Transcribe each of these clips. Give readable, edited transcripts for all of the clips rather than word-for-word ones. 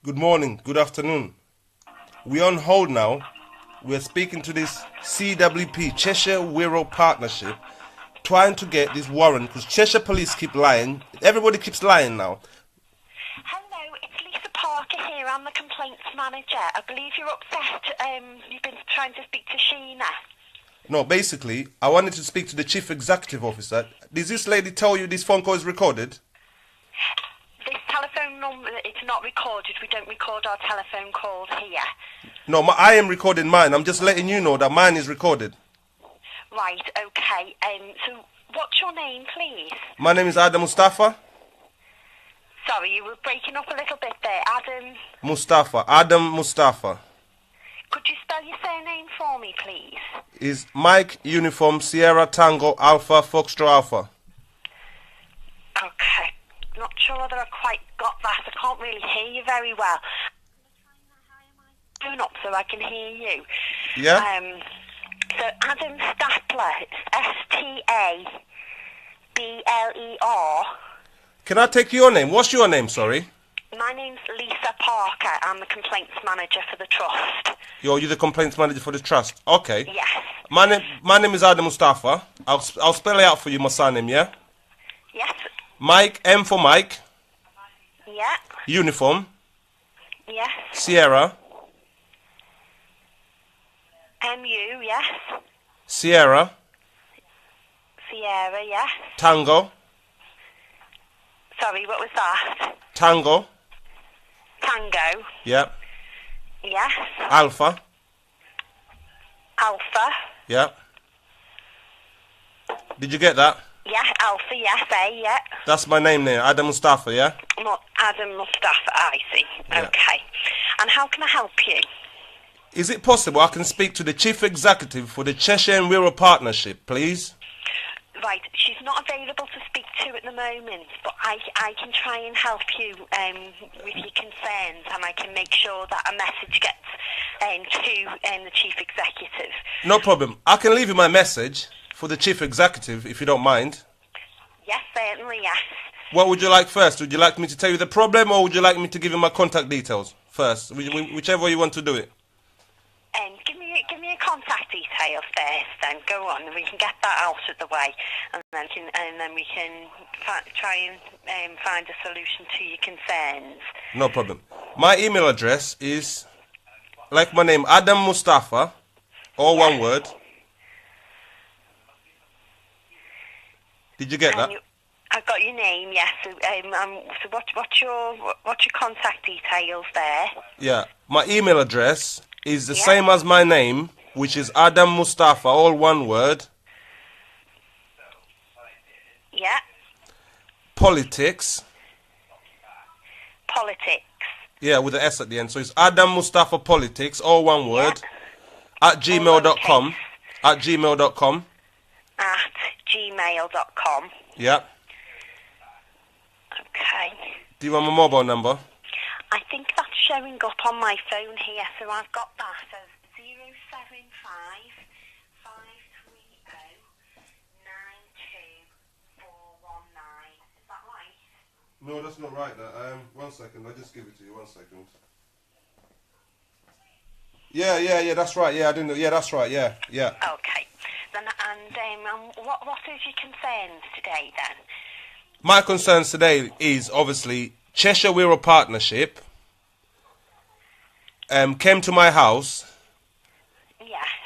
Good morning, good afternoon. We're on hold now. We're speaking to this CWP, Cheshire WIRRAL Partnership, trying to get this warrant because Cheshire police keep lying. Everybody keeps lying now. Hello, it's Lisa Parker here. I'm the complaints manager. I believe you're upset. You've been trying to speak to Sheena. No, basically, I wanted to speak to the chief executive officer. Does this lady tell you this phone call is recorded? This telephone number, it's not recorded. We don't record our telephone calls here. No, I am recording mine. I'm just letting you know that mine is recorded. Right, okay. So what's your name, please? My name is Adam Mustafa. Sorry, you were breaking up a little bit there. Adam Mustafa. Could you spell your surname for me, please? Is Mike Uniform Sierra Tango Alpha Foxtrot Alpha. Okay. Not sure whether I quite got that. I can't really hear you very well. Turn up so I can hear you. Yeah? So Adam Stapler, Stapler. Can I take your name? What's your name, sorry? My name's Lisa Parker. I'm the complaints manager for the trust. You're the complaints manager for the trust. Okay. Yes. My name is Adam Mustafa. I'll spell it out for you, my surname, yeah? Yes. Mike, M for Mike. Yeah. Uniform. Yes. Sierra. MU, yes. Sierra. Sierra, yes. Tango. Sorry, what was that? Tango. Tango. Yeah. Yes. Alpha. Alpha. Yeah. Did you get that? Yeah, Alpha, yes, A, yeah. That's my name there, Adam Mustafa, yeah? Adam Mustafa, I see. Yeah. Okay. And how can I help you? Is it possible I can speak to the chief executive for the Cheshire and WIRRAL Partnership, please? Right, she's not available to speak to at the moment, but I can try and help you with your concerns, and I can make sure that a message gets to the chief executive. No problem. I can leave you my message for the chief executive, if you don't mind. Yes, certainly, yes. What would you like first? Would you like me to tell you the problem, or would you like me to give you my contact details first? Whichever way you want to do it. Give me your contact details first. Then go on, and we can get that out of the way, and then we can try and find a solution to your concerns. No problem. My email address is like my name, Adam Mustafa, all one word. Did you get that? I've got your name, yes. So what's your contact details there? Yeah, my email address is the same as my name, which is Adam Mustafa, all one word. Yeah. Politics. Politics. Yeah, with the S at the end. So it's Adam Mustafa Politics, all one word, at gmail.com. At gmail.com. At gmail.com. Yeah. Okay. Do you want my mobile number? I think that's showing up on my phone here, so I've got that as 075 530 92419. Is that right? No, that's not right. 1 second. I'll just give it to you. 1 second. Yeah. That's right. Yeah, I didn't know. Yeah, that's right. Yeah. Okay. Then, what is your concerns today then? My concerns today is obviously Cheshire WIRRAL Partnership came to my house,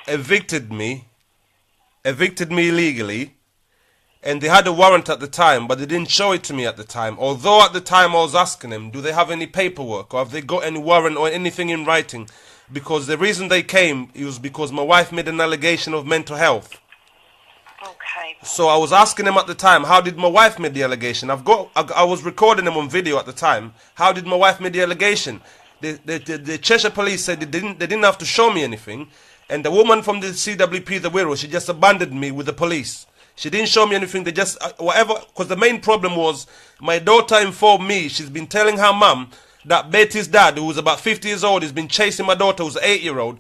evicted me illegally, and they had a warrant at the time, but they didn't show it to me at the time. Although at the time I was asking them, do they have any paperwork or have they got any warrant or anything in writing? Because the reason they came, it was because my wife made an allegation of mental health. Okay. So I was asking them at the time, how did my wife make the allegation? I was recording them on video at the time. How did my wife make the allegation? The Cheshire police said they didn't have to show me anything, and the woman from the CWP, the WIRRAL, she just abandoned me with the police. She didn't show me anything. They just whatever. Because the main problem was my daughter informed me she's been telling her mum that Betty's dad, who was about 50 years old, has been chasing my daughter, who's an 8-year-old.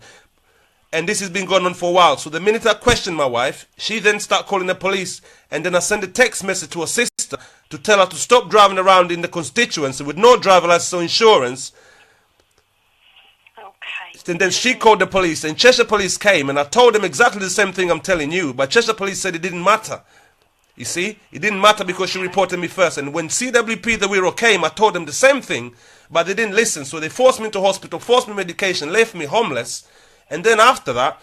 And this has been going on for a while. So the minute I questioned my wife, she then started calling the police. And then I sent a text message to her sister to tell her to stop driving around in the constituency with no driver license or insurance, then she called the police, and Cheshire Police came, and I told them exactly the same thing I'm telling you, but Cheshire Police said it didn't matter. You see, it didn't matter because she reported me first, and when CWP, the WIRRAL, came, I told them the same thing, but they didn't listen, so they forced me into hospital, forced me medication, left me homeless, and then after that,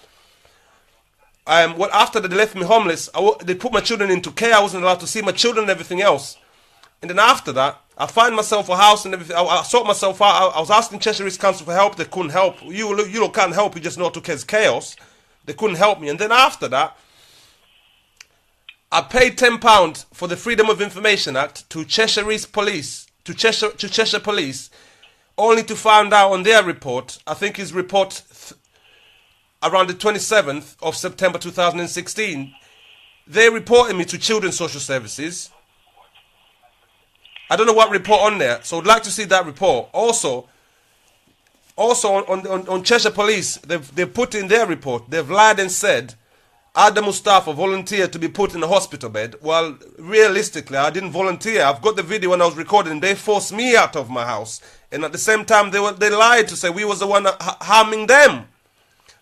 after they left me homeless, they put my children into care. I wasn't allowed to see my children and everything else. And then after that, I find myself a house and everything. I sort myself out. I was asking Cheshire East Council for help. They couldn't help. You can't help. You just know to cause chaos. They couldn't help me. And then after that, I paid £10 for the Freedom of Information Act to Cheshire East Police, to Cheshire Police, only to find out on their report, I think his report around the 27th of September 2016, they reported me to Children's Social Services. I don't know what report on there, so I'd like to see that report. Also on Cheshire Police, they've put in their report, they've lied and said Adam Mustafa volunteered to be put in a hospital bed. Well, realistically, I didn't volunteer. I've got the video when I was recording. They forced me out of my house, and at the same time, they lied to say we was the one harming them.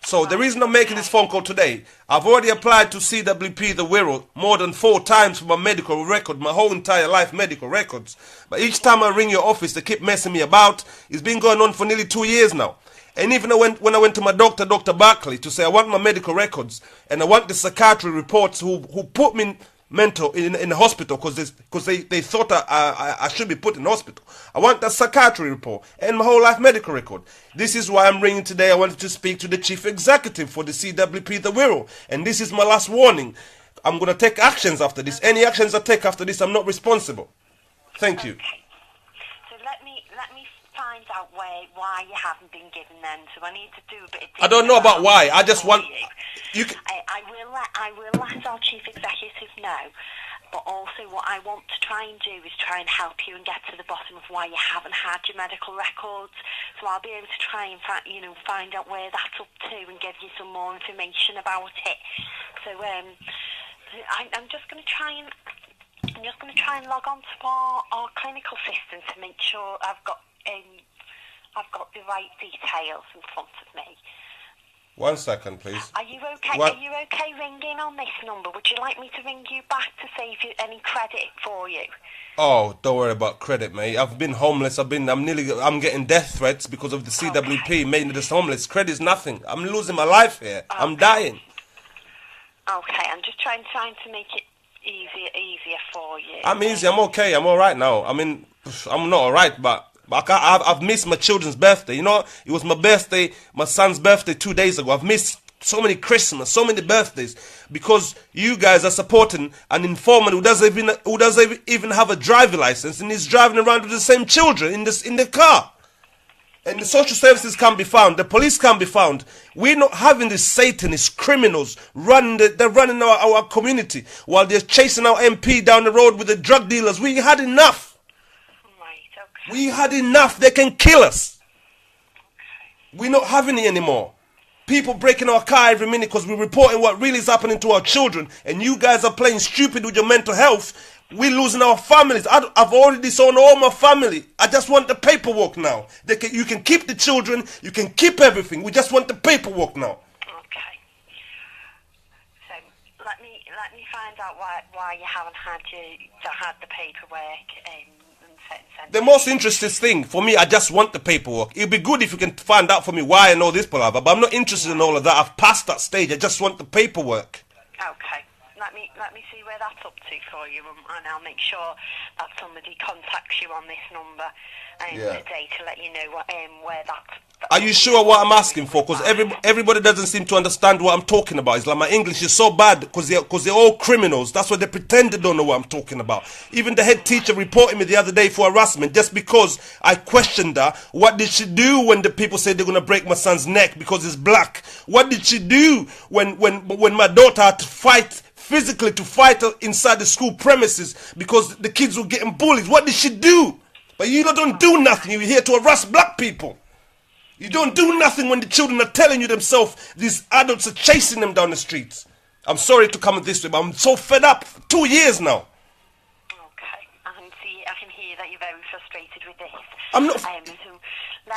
So the reason I'm making this phone call today, I've already applied to CWP, the WIRRAL, more than 4 times for my medical record, my whole entire life medical records. But each time I ring your office, they keep messing me about. It's been going on for nearly 2 years now. And even when I went to my doctor, Dr. Barkley, to say I want my medical records and I want the psychiatry reports who put me mental in the hospital because they thought I should be put in hospital. I want that psychiatry report and my whole life medical record. This is why I'm ringing today. I wanted to speak to the chief executive for the CWP, the WIRRAL, and this is my last warning. I'm going to take actions after this. Any actions I take after this, I'm not responsible. Thank you. So let me find out why you haven't been given them. So I need to do a bit of I don't know about why. I just want you. I will let our chief executive know. But also what I want to try and do is try and help you and get to the bottom of why you haven't had your medical records. So I'll be able to try and find out where that's up to and give you some more information about it. So I'm just going to try and log on to our clinical system to make sure I've got the right details in front of me. 1 second, please. Are you okay? What? Are you okay ringing on this number? Would you like me to ring you back to save you any credit for you? Oh, don't worry about credit, mate. I've been homeless. I'm getting death threats because of the CWP making us homeless. Credit's nothing. I'm losing my life here. Okay. I'm dying. Okay, I'm just trying to make it easier for you. I'm easy. I'm okay. I'm all right now. I mean, I'm not all right, but I've missed my children's birthday. You know, it was my birthday, my son's birthday 2 days ago. I've missed so many Christmas, so many birthdays, because you guys are supporting an informant who doesn't even have a driving license, and he's driving around with the same children in the car. And the social services can't be found. The police can't be found. We're not having these Satanist criminals they're running our community while they're chasing our MP down the road with the drug dealers. We had enough. We had enough. They can kill us. We're not having it anymore. People breaking our car every minute because we're reporting what really is happening to our children. And you guys are playing stupid with your mental health. We're losing our families. I've already disowned all my family. I just want the paperwork now. You can keep the children. You can keep everything. We just want the paperwork now. Okay. So let me find out why you haven't had the paperwork. The most interesting thing for me, I just want the paperwork. It'd be good if you can find out for me why I know this palaver, but I'm not interested in all of that. I've passed that stage. I just want the paperwork. Okay. Let me see where that's up to for you, and I'll make sure that somebody contacts you on this number today to let you know where that's. Are you sure what I'm asking for? Because everybody doesn't seem to understand what I'm talking about. It's like my English is so bad because they're all criminals. That's why they pretend they don't know what I'm talking about. Even the head teacher reported me the other day for harassment just because I questioned her. What did she do when the people said they're going to break my son's neck because he's black? What did she do when my daughter had to fight physically inside the school premises because the kids were getting bullied? What did she do? But you don't do nothing. You're here to harass black people. You don't do nothing when the children are telling you themselves these adults are chasing them down the streets. I'm sorry to come this way, but I'm so fed up. 2 years now. Okay, I can hear that you're very frustrated with this. I'm not. So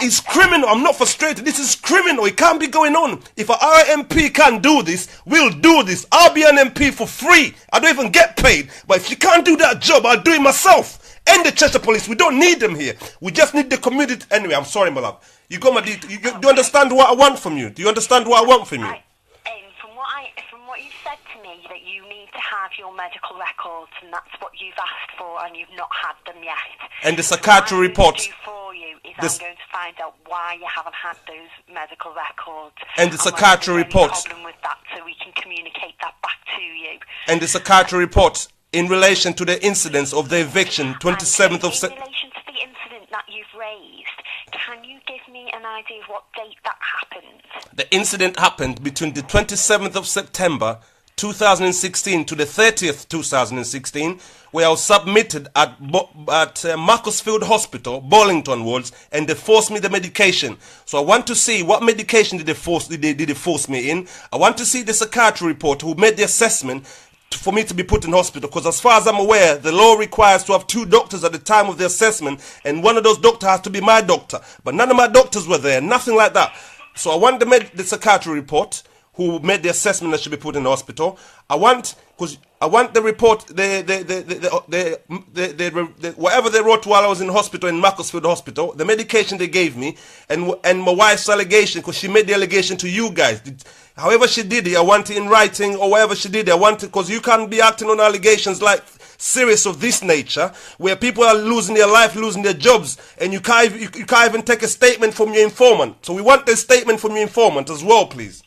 It's criminal. I'm not frustrated. This is criminal. It can't be going on. If our MP can't do this, we'll do this. I'll be an MP for free. I don't even get paid. But if you can't do that job, I'll do it myself. And the Cheshire Police, we don't need them here. We just need the community. Anyway, I'm sorry, my love. You got my do you understand what I want from you? Do you understand what I want from you? From what you've said to me, that you need to have your medical records, and that's what you've asked for, and you've not had them yet. And the psychiatry report. What I'm going to do for you is I'm going to find out why you haven't had those medical records. And the psychiatry report. Problem with that, so we can communicate that back to you. And the psychiatry report in relation to the incidents of the eviction, 27th of September. In relation to the incident that you've raised, can you give me an idea of what date that happened? The incident happened between the 27th of September 2016 to the 30th 2016, where I was submitted at Macclesfield Hospital, Burlington Wards, and they forced me the medication. So I want to see what medication did they force me in. I want to see the psychiatry report who made the assessment for me to be put in hospital, because as far as I'm aware, the law requires to have 2 doctors at the time of the assessment, and one of those doctors has to be my doctor. But none of my doctors were there, nothing like that. So I want the psychiatry report who made the assessment that should be put in the hospital. I want the report, whatever they wrote while I was in hospital, in Macclesfield Hospital, the medication they gave me, and my wife's allegation, because she made the allegation to you guys. However she did it, I want it in writing, or whatever she did it, I want it, because you can't be acting on allegations like serious of this nature, where people are losing their life, losing their jobs, and you can't even take a statement from your informant. So we want the statement from your informant as well, please.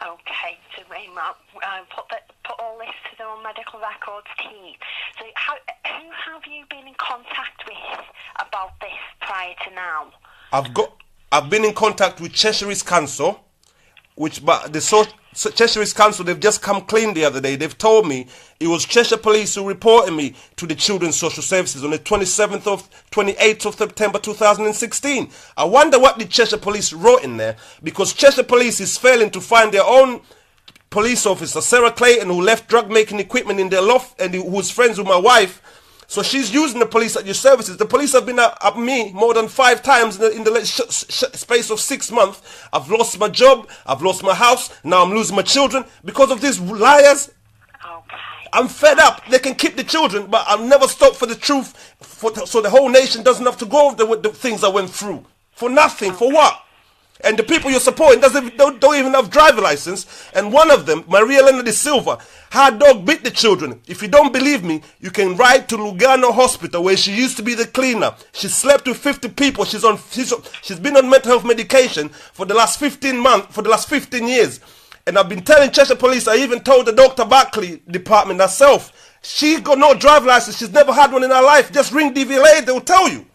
Okay, so put all this to the medical records team. So who have you been in contact with about this prior to now? I've been in contact with Cheshire's Council, Cheshire's Council, they've just come clean the other day. They've told me it was Cheshire Police who reported me to the Children's Social Services on the 28th of September 2016. I wonder what the Cheshire Police wrote in there, because Cheshire Police is failing to find their own police officer, Sarah Clayton, who left drug making equipment in their loft and who was friends with my wife. So she's using the police at your services. The police have been at me more than 5 times in the space of 6 months. I've lost my job. I've lost my house. Now I'm losing my children because of these liars. Okay. I'm fed up. They can keep the children, but I'll never stop for the truth, so the whole nation doesn't have to go over the things I went through. For nothing. For what? And the people you're supporting don't even have driver license. And one of them, Maria Elena de Silva, her dog bit the children. If you don't believe me, you can ride to Lugano Hospital, where she used to be the cleaner. She slept with 50 people. She's been on mental health medication for the last 15 months, for the last 15 years. And I've been telling Cheshire Police, I even told the Dr. Barclay department herself, she's got no driver license. She's never had one in her life. Just ring DVLA, they'll tell you.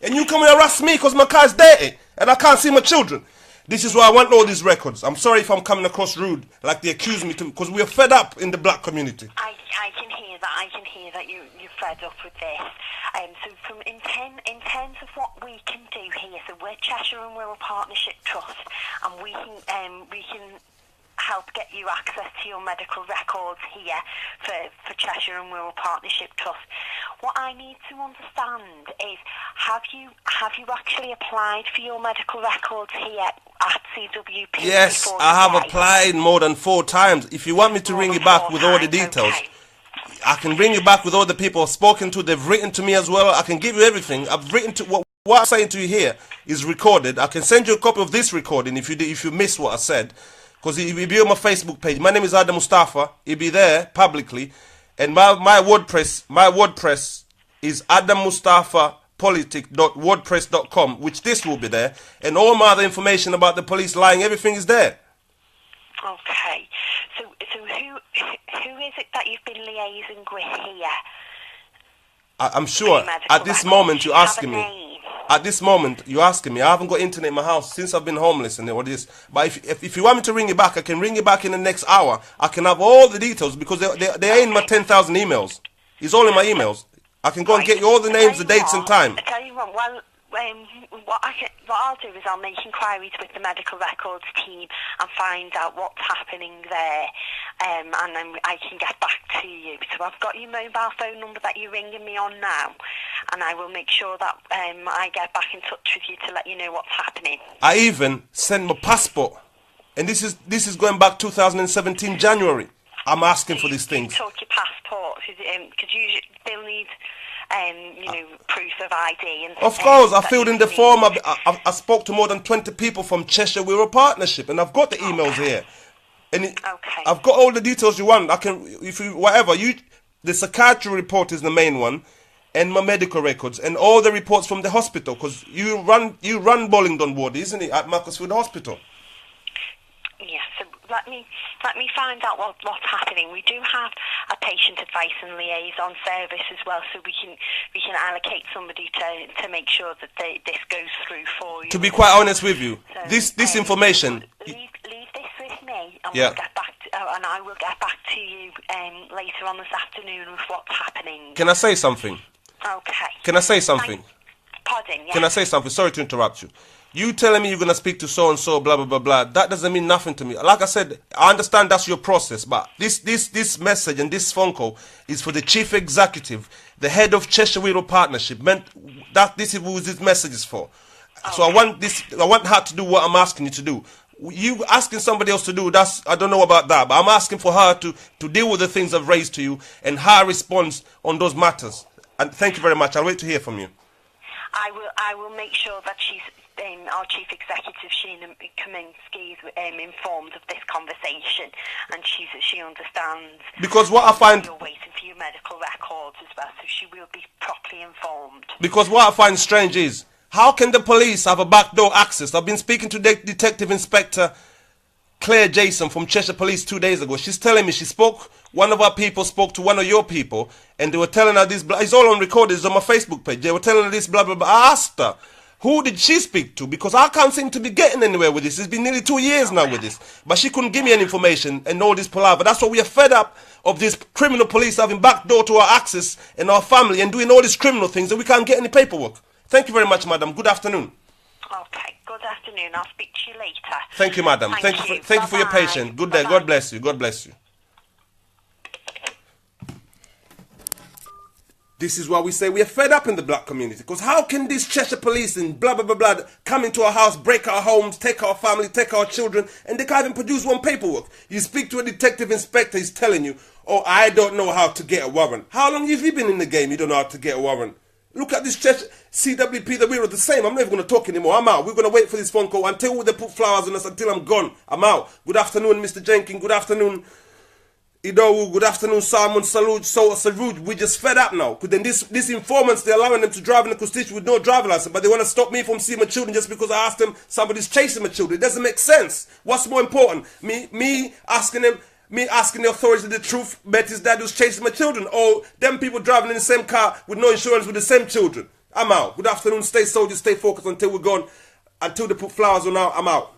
And you come and harass me because my car's dirty and I can't see my children. This is why I want all these records. I'm sorry if I'm coming across rude, like they accuse me to, because we're fed up in the black community. I can hear that. I can hear that you're fed up with this. So in terms of what we can do here, so we're Cheshire and Wirral Partnership Trust, and we can help get you access to your medical records here for Cheshire and Wirral Partnership Trust. What I need to understand is, have you actually applied for your medical records here at CWP? Yes, I have applied more than 4 times. If you want me to ring you back with all the details, okay. I can ring you back with all the people I've spoken to. They've written to me as well. I can give you everything. I've written to what I'm saying to you here is recorded. I can send you a copy of this recording if you missed what I said. Because it'll be on my Facebook page. My name is Adam Mustafa. It'll be there publicly. And my WordPress is adammustafapolitic.wordpress.com, which this will be there. And all my other information about the police lying, everything is there. Okay. So who is it that you've been liaising with here? I'm sure at this moment you're asking me. At this moment, you're asking me. I haven't got internet in my house since I've been homeless and all this. But if you want me to ring you back, I can ring you back in the next hour. I can have all the details because they're in my 10,000 emails. It's all in my emails. I can go and get you all the names, the dates and time. I tell you what, well, what I'll do is I'll make inquiries with the medical records team and find out what's happening there, and then I can get back to you. So I've got your mobile phone number that you're ringing me on now, and I will make sure that I get back in touch with you to let you know what's happening. I even sent my passport, and this is going back 2017 January. I'm asking for these things. You took your passport, because they'll need proof of ID. And of course, I filled in the form. I spoke to more than 20 people from Cheshire WIRRAL Partnership, and I've got the emails here. And I've got all the details you want. I can, if you, whatever. The psychiatry report is the main one, and my medical records, and all the reports from the hospital, because you run Bollingdon Ward, isn't it, at Macclesfield Hospital? Yes, so let me find out what's happening. We do have a patient advice and liaison service as well, so we can allocate somebody to make sure that this goes through for you. To be quite honest with you, so, this information. Leave this with me, and yeah. we'll get back and I will get back to you later on this afternoon with what's happening. Can I say something? Okay. Can I say something? Pardon, yes. Can I say something? Sorry to interrupt you. You telling me you're going to speak to so-and-so, blah, blah, blah, blah, that doesn't mean nothing to me. Like I said, I understand that's your process, but this message and this phone call is for the chief executive, the head of Cheshire WIRRAL Partnership. This is who this message is for. Okay. So I want her to do what I'm asking you to do. You asking somebody else to do, I don't know about that, but I'm asking for her to deal with the things I've raised to you and her response on those matters. And thank you very much. I'll wait to hear from you. I will make sure that she's our chief executive, Sheena Kaminsky, is informed of this conversation, and she understands. Because what I find, you're waiting for your medical records as well, so she will be properly informed. Because what I find strange is, how can the police have a backdoor access? I've been speaking to Detective Inspector Claire Jason from Cheshire Police 2 days ago. She's telling me one of our people spoke to one of your people, and they were telling her this, it's all on recorded, it's on my Facebook page, they were telling her this, blah, blah, blah. I asked her, who did she speak to? Because I can't seem to be getting anywhere with this. It's been nearly 2 years now with this. But she couldn't give me any information and all this palaver. That's why we are fed up of this criminal police having backdoor to our access and our family and doing all these criminal things, and we can't get any paperwork. Thank you very much, madam. Good afternoon. Okay, good afternoon. I'll speak to you later. Thank you, madam. Thank you for your patience. Good day. God bless you. God bless you. This is why we say we are fed up in the black community. Because how can these Cheshire police and blah, blah, blah, blah come into our house, break our homes, take our family, take our children, and they can't even produce one paperwork? You speak to a detective inspector, he's telling you, oh, I don't know how to get a warrant. How long have you been in the game? You don't know how to get a warrant. Look at this Cheshire CWP, the WIRRAL, the same. I'm not even going to talk anymore. I'm out. We're going to wait for this phone call until they put flowers on us, until I'm gone. I'm out. Good afternoon, Mr. Jenkins. Good afternoon, Idowu. Good afternoon, Simon Saruj. We're just fed up now. Because then these informants, they're allowing them to drive in the constitution with no driver license, but they want to stop me from seeing my children just because I asked them somebody's chasing my children. It doesn't make sense. What's more important? Me asking the authorities the truth, Betty's dad was chasing my children, or them people driving in the same car with no insurance with the same children. I'm out. Good afternoon, stay soldiers, stay focused until we're gone, until they put flowers on now. I'm out.